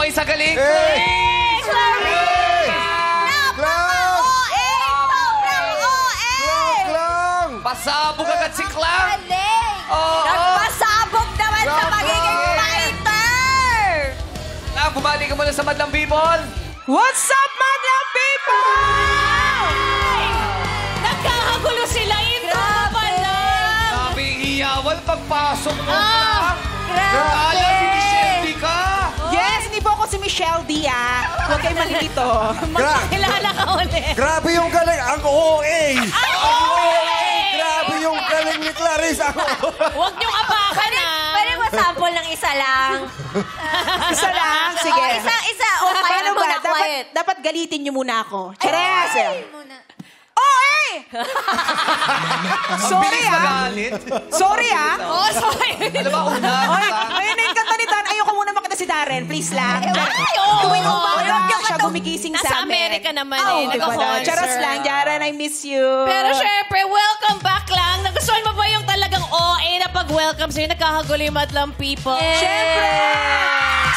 OA sa galing. Hey! Clarice! Napaka-OA! Sobrang OA! Klang! Pasabog agad si Clang. Galing! Oo. Nagpasabog naman sa Bravo! pagiging fighter! Clang, bumalik ka muna sa Madlang People. What's up, Madlang People? Nagkakagulo sila. Ito pala. Sabi iyawan pagpasok mo. Grabe! Kala si Michelle ka. Yes, hindi po ako si Michelle D, Huwag kayo malilito. Kilala ka ulit. Grabe yung galing. Ang OA! Grabe yung galing ni Clarice. Huwag niyong apakan Pwede mo sample ng isa lang? Isa lang, sige. Isa. O, kaya Paano na ba? muna, quiet. Dapat galitin niyo muna ako. Cheres! Muna. Sorry, Magalit. Sorry, Oh, sorry. Alam ba, una? Ayun na yung kanta ni Dan. Ayoko muna makita si Darren. Please lang. Ay, oo. Tuwing umaga Alam niya siya ba to? gumigising Nasa sa amin. Amerika naman Oh, eh. di ba na? Nag-concert. Charas lang, Darren. I miss you. Pero syempre, welcome back lang. Nagustuhan mo ba yung talagang OA na pag-welcome sa'yo? Nagkakagulo yung Madlang People. Siyempre!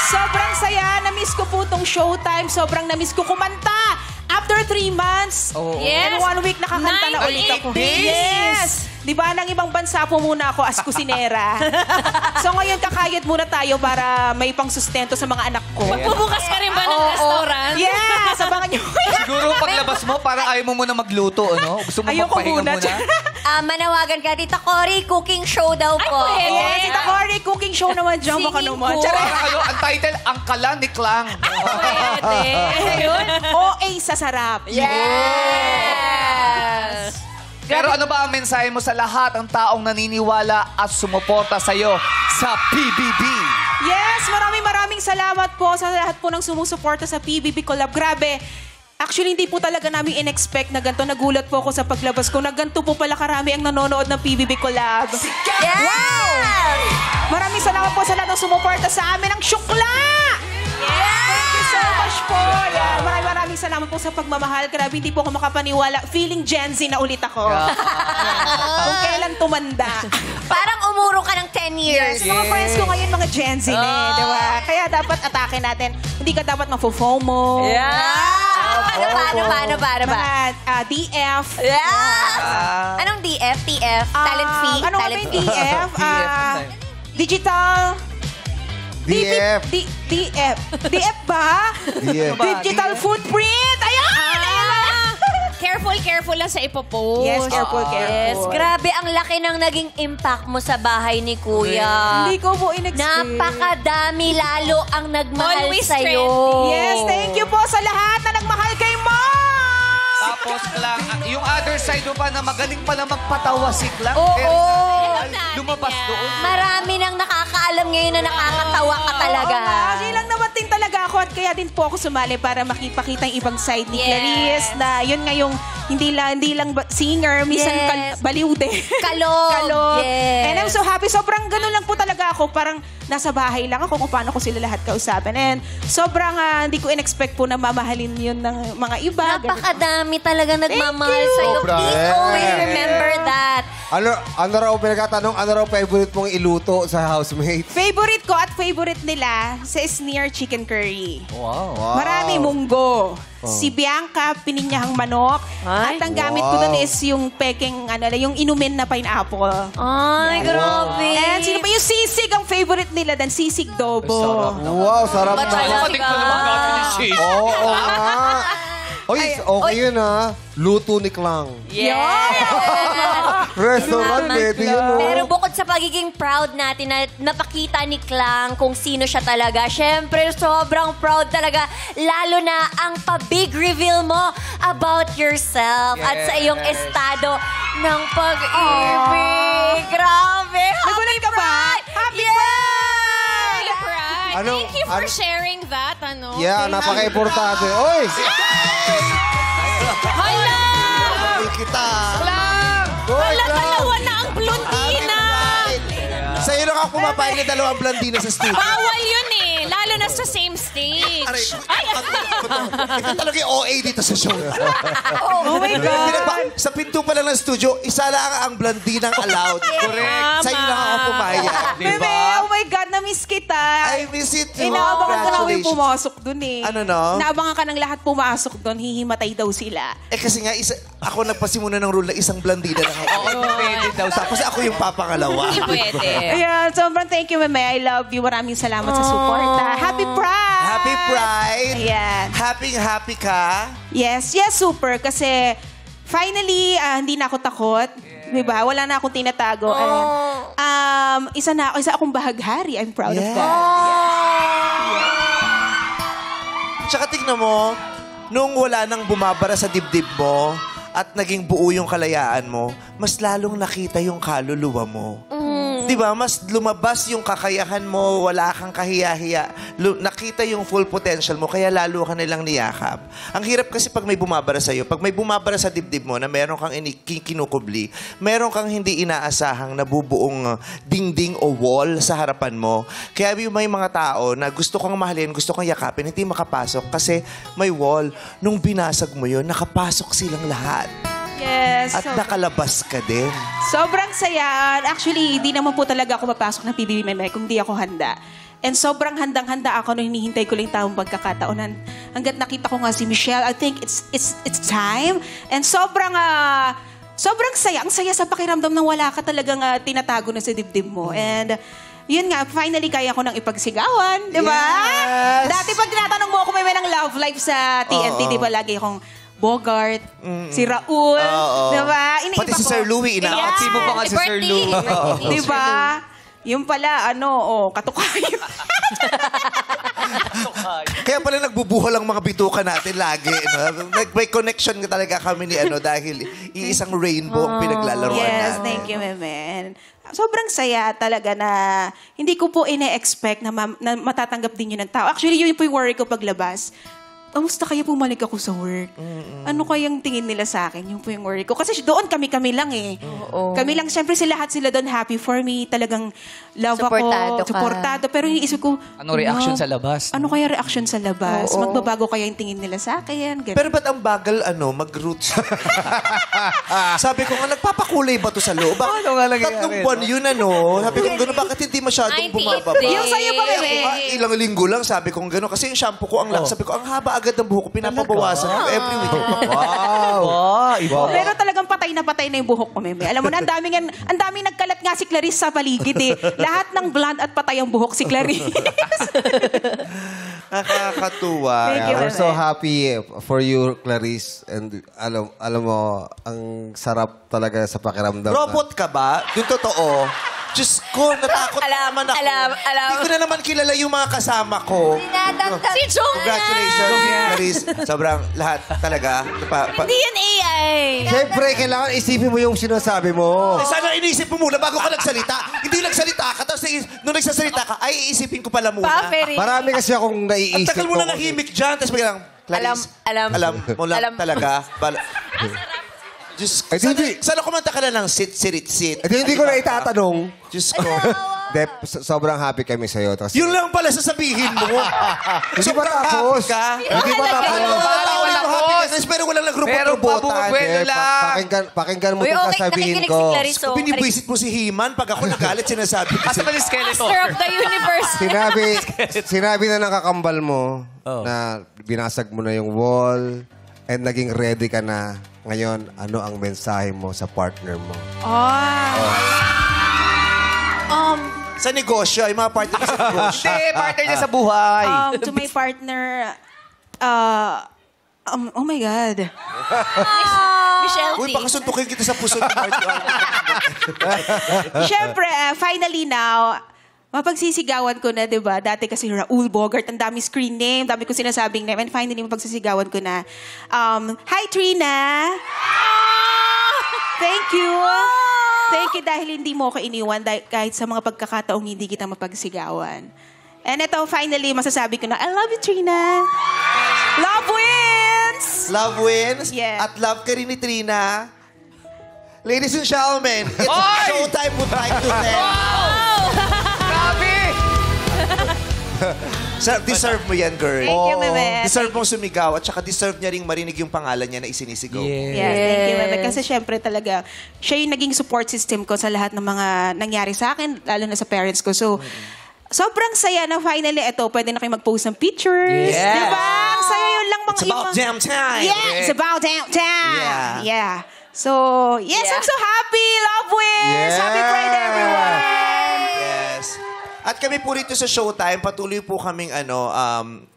Sobrang saya. Na-miss ko po tong showtime. Sobrang na-miss ko kumanta. After 3 months. Yes. And 1 week nakakanta na 9 ulit ako. days. Yes! Di ba, nang ibang bansa po muna ako as kusinera. So ngayon, kakayod muna tayo para may pangsustento sa mga anak ko. Magbubukas ka rin ba ng Oo. restaurant? Yes! Abangan nyo. Siguro paglabas mo, parang ayaw mo muna magluto, ano? Gusto mo Ayoko magpahinga muna. muna? Manawagan ka, Tita Cory, cooking show daw Ay, po. pwede. Yes, Tita Cory, cooking show naman dyan. Baka Singing naman. po. Charay. Parang ano, ang title, Ang Kala ni Clang. Pwede. Ayun. OA sa sarap. Yes. Pero ano ba ang mensahe mo sa lahat ng taong naniniwala at sumuporta sa'yo sa PBB? Yes, maraming salamat po sa lahat po ng sumusuporta sa PBB Collab. Grabe. Actually, hindi po talaga namin in-expect na ganito. Nagulat po ako sa paglabas ko na ganito po pala karami ang nanonood ng PBB Collab. Yes! Maraming salamat po sa lahat ng sumuporta sa amin ng Syukla! Thank you so much po. Yeah, maraming salamat po sa pagmamahal. Grabe, hindi po ako makapaniwala. Feeling Gen Z na ulit ako. Kung kailan tumanda. Parang umuro ka ng 10 years. Yes, mga friends ko ngayon, mga Gen Z na eh, di ba? Kaya dapat atake natin. Hindi ka dapat mafo-FOMO. Paano ba? Mga DF. Yeah! Anong DF? TF? Talent fee? Ano nga ba Talent yung fee? DF? Digital... DF. DF. DF ba? DF. Digital footprint. Ayan! Careful lang sa ipopost. Yes, careful. Yes, grabe ang laki ng naging impact mo sa bahay ni Kuya. Hindi ko po in-expect. Napakadami lalo ang nagmahal Always sa'yo. trending. Yes, thank you po sa lahat na nagmahal kay Mom! Tapos, Clang, yung other side mo pa na magaling pala magpatawa si Clang. Oo. Pero, natin lumabas yan. doon. Marami nang nakakaalam ngayon na nakakatawa ka talaga. Oo nga, kasi lang naman din talaga ako at kaya din po ako sumali para makipakita yung ibang side ni Yes. Clarice na yun nga yung hindi lang singer, minsan Yes. baliw din. Kalog. Kalog. Yes. And I'm so happy. Sobrang ganun lang po talaga ako. Parang nasa bahay lang ako kung paano ko sila lahat kausapin. And sobrang hindi ko in-expect po na mamahalin yun ng mga iba. Napakadami talaga nagmamahal Thank you. sa'yo. Sobra. Please always Yes. remember that. Ano raw, pinagkatanong, ano raw favorite mong iluto sa housemate? Favorite ko at favorite nila sa Sneer Chicken Curry. Wow. Marami munggo. Si Bianca, pininyahang manok. Ay. At ang gamit ko Wow. dun is yung peking, yung inumin na pineapple. Ay, grabe. And sino pa yung sisig ang favorite nila dan sisig dobo. Wow, sarap Ba't na. wala? Kapatid ko naman natin ni Shane. Oo nga. Oy, okay yun ha. Luto ni Clang. Restaurant, pwede yun oh. Pero bukod sa pagiging proud natin na napakita ni Clang kung sino siya talaga, syempre sobrang proud talaga. Lalo na ang pa-big reveal mo about yourself at sa iyong estado ng pag-ibig. Grabe! Nagulat ka ba? Happy Yay! Pride. Ano- Thank you for ano- sharing that, ano? Yeah, napaka-importante. Oy! Hala! Kita! Hala, dalawa na ang blondina! Sa'yo lang ako kumapayag na dalawang blandina sa studio. Bawal yun eh. Lalo na sa same stage. Ay, Ito talaga yung OA dito sa show. Oh my God! Sa pinto pa lang ng studio, isa lang ang blandinang allowed. Correct. Sa'yo lang ako pumayag. Bebe, oh my God, na-miss kita. I miss it too. Inaabangan ka namin Congratulations. pumasok dun eh. Ano, no? Inaabangan ka ng lahat pumasok dun, hihimatay daw sila. Eh kasi nga, ako nagpasimuna ng rule na isang blandida lang ako. Oo, pwede daw. Tapos ako yung papangalawa. Hindi pwede. Ayan, sobrang thank you, Meme. I love you. Maraming salamat sa suporta. Happy Pride! Happy Pride! Ayan. Happy ka? Yes, super. Kasi finally, hindi na ako takot. Diba? Wala na akong tinatago. Isa akong bahaghari. I'm proud of that. Tsaka tignan mo, nung wala nang bumabara sa dibdib mo at naging buo yung kalayaan mo, mas lalong nakita yung kaluluwa mo. Di ba? Mas lumabas yung kakayahan mo, wala kang kahiya-hiya. Nakita yung full potential mo, kaya lalo ka nilang niyakap. Ang hirap kasi pag may bumabara sa'yo, pag may bumabara sa dibdib mo na meron kang kinukubli, meron kang hindi inaasahang nabubuong dingding o wall sa harapan mo. Kaya may mga tao na gusto kang mahalin, gusto kang yakapin, hindi makapasok kasi may wall. Nung binasag mo yun, nakapasok silang lahat. Yes. At nakalabas ka din. Sobrang saya. Actually, hindi naman po talaga ako mapasok ng PBB Meme kung di ako handa. And sobrang handang-handa ako nung hinihintay ko lang tamang pagkakataon. Hanggat nakita ko nga si Michelle, I think it's time. And sobrang saya. Ang saya sa pakiramdam ng wala ka talagang tinatago na sa dibdib mo. And yun nga, finally kaya ko nang ipagsigawan. Di ba? Yes! Dati pag tinatanong mo ako may ng love life sa TNT, di ba lagi akong Bogart, si Raul, diba? Iniiba Pati si ko. Sir Louie, Inaakti mo pa nga si Sir Lou. Diba? Yung pala, katukayo. Kaya pala nagbubuhol ang mga bituka natin lagi. No? May connection talaga kami ni dahil iisang rainbow ang pinaglalaroan Yes, natin. thank you, Meme. Sobrang saya talaga na hindi ko po ine-expect na matatanggap din yun ng tao. Actually, yun po yung worry ko paglabas. Kamusta kaya bumalik ako sa work? Ano kayang tingin nila sa akin? Yung po yung worry ko. Kasi doon kami lang eh. Kami lang, syempre lahat sila doon happy for me. Talagang love Supportado ako. ka. Supportado. Pero iniisip ko, Anong reaction sa labas? Ano kaya reaction sa labas? Magbabago kaya yung tingin nila sa akin? Ganun. Pero ba't ang bagal, mag-roots? Sabi ko nga, nagpapakulay ba to sa loob? Ano nga nangyayari, 3 buwan yun, Sabi ko gano'n, bakit hindi masyadong 98 bumababa? days. Yung sa'yo pa, Bebe. Ilang linggo lang, sabi ko gano'n. Kasi yung shampoo ko, ang lang. Sabi ko, ang haba agad ng buhok ko, pinapabawasan ko every week. Pero talagang patay na yung buhok ko, Meme. Alam mo na, ang daming nagkalat nga si Clarice sa paligid eh. Lahat ng blonde at patay ang buhok si Clarice. Nakakatuwa. Thank you, We're Meme. so happy for you, Clarice. And alam mo, ang sarap talaga sa pakiramdam. Robot ka ba? Yung totoo? Diyos ko, natakot naman ako. alam. Hindi ko na naman kilala yung mga kasama ko. Si Jong Congratulations, Clarice. Sobrang lahat talaga. Hindi yan AI. Siyempre, kailangan isipin mo yung sinasabi mo. Sana inisip mo muna bago ka nagsalita. Hindi nagsalita ka, tapos nung nagsasalita ka, ay iisipin ko pala muna. Marami kasi akong Ang naiisip tagal mo na nahimik dyan, tapos biglang, Clarice, Alam. mo lang talaga. Diyos, Ay, hindi. sana kumanta ka na ng sit. At hindi ko na itatanong. Diyos ko. Sobrang happy kami sa'yo. Tapos, Yun lang pala sasabihin mo. Hindi pa tapos. ka. Hindi pa tapos. Pero walang Meron pa nagrupot-rubotan. bumubuelo lang. Pakinggan mo Uy, itong okay, sasabihin nakikinig ko. si Clarice. Kung binibwisit mo si He-Man, pag ako nagalit, sinasabi ko. Asa ba yung skeleton? Master of the universe. Sinabi na ng kakambal mo na binasag mo na yung wall and naging ready ka na. Ngayon, ano ang mensahe mo sa partner mo? Sa negosyo, yung mga partner sa negosyo. Hindi, partner niya sa buhay. To my partner, oh my God. Michelle Uy, T. baka suntukin kita sa puso ni Marty. Siyempre, finally now, mapagsisigawan ko na, di ba? Dati kasi Raul Bogart, ang dami screen name, dami ko sinasabing name, and finally mapagsisigawan ko na. Hi, Trina! Thank you! Thank you dahil hindi mo ako iniwan kahit sa mga pagkakataong hindi kita mapagsigawan. And ito, finally, masasabi ko na, I love you, Trina! Love wins! Love wins. Yeah. At love ka rin ni Trina. Ladies and gentlemen, it's Oy! showtime would like to thank. Grabe! Deserve mo yan, girl. Thank you, Meme. Deserve mong sumigaw at saka deserve niya ring marinig yung pangalan niya na isinisigaw. Yes, thank you, Meme. Kasi syempre talaga, siya yung naging support system ko sa lahat ng mga nangyari sa akin, lalo na sa parents ko. So, sobrang saya na finally, eto, pwede na kayo mag-post ng pictures. Yes. Diba? Ang saya yun lang mga It's about damn time. Yeah, it's about damn time. Yeah. So, yes, Yeah. I'm so happy. Love wins. Yeah. Happy Pride, everyone. Yes. At kami po rito sa Showtime, patuloy po kaming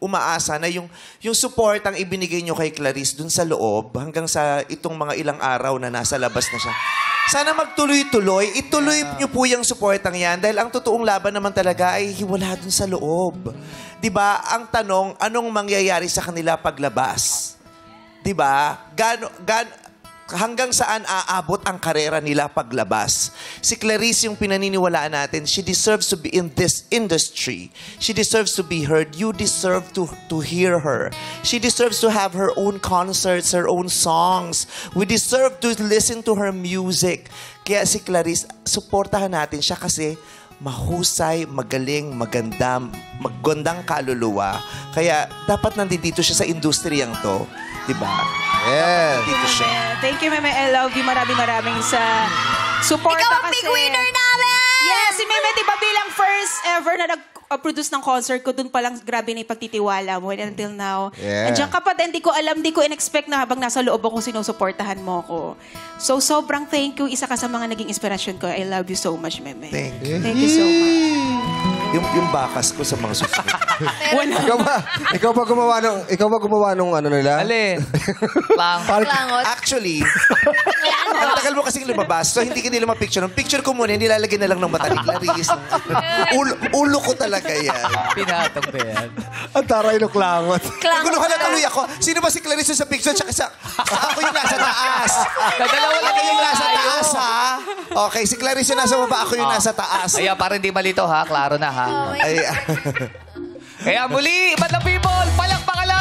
umaasa na yung support ang ibinigay nyo kay Clarice dun sa loob hanggang sa itong mga ilang araw na nasa labas na siya. Sana magtuloy-tuloy. Ituloy nyo po yung supportang yan dahil ang totoong laban naman talaga ay hiwala dun sa loob. 'Di ba? Ang tanong, anong mangyayari sa kanila paglabas? 'Di ba? Hanggang saan aabot ang karera nila paglabas? Si Clarice yung pinaniniwalaan natin, she deserves to be in this industry. She deserves to be heard. You deserve to hear her. She deserves to have her own concerts, her own songs. We deserve to listen to her music. Kaya si Clarice, suportahan natin siya kasi mahusay, magaling, magandang kaluluwa. Kaya dapat nandito siya sa industriyang to. Diba? Yes. Dito siya. Thank you, Meme. I love you. Maraming sa support. Ikaw ang big winner namin! Yes, si Meme, diba bilang first ever na nag-produce ng concert ko, dun palang grabe na yung pagtitiwala mo. And until now. Yeah. Andiyan ka pa din, di ko in-expect na habang nasa loob ako, sinusuportahan mo ko. So, sobrang thank you. Isa ka sa mga naging inspiration ko. I love you so much, Meme. Thank you. Thank you so much. Yung bakas ko sa mga susunod. Ikaw ba gumawa nung ano nila? Alin? Lang. Langot. Actually, ang tagal mo kasing lumabas, so hindi ka nila mapicture. Ang picture ko muna, nilalagay na lang ng mata ni Clarice. Ulo ko talaga yan. Pinatong ba yan? Ang taray ng klangot. Naguluhan na tuloy ako. Sino ba si Clarice sa picture? Tsaka ako yung nasa taas. Dalawa lang Ako yung yung nasa taas, ha? Okay, si Clarice yung nasa baba, ako yung nasa taas. Kaya para hindi malito ha, klaro na ha. Ay, Kaya muli, Madlang People, palakpakan lang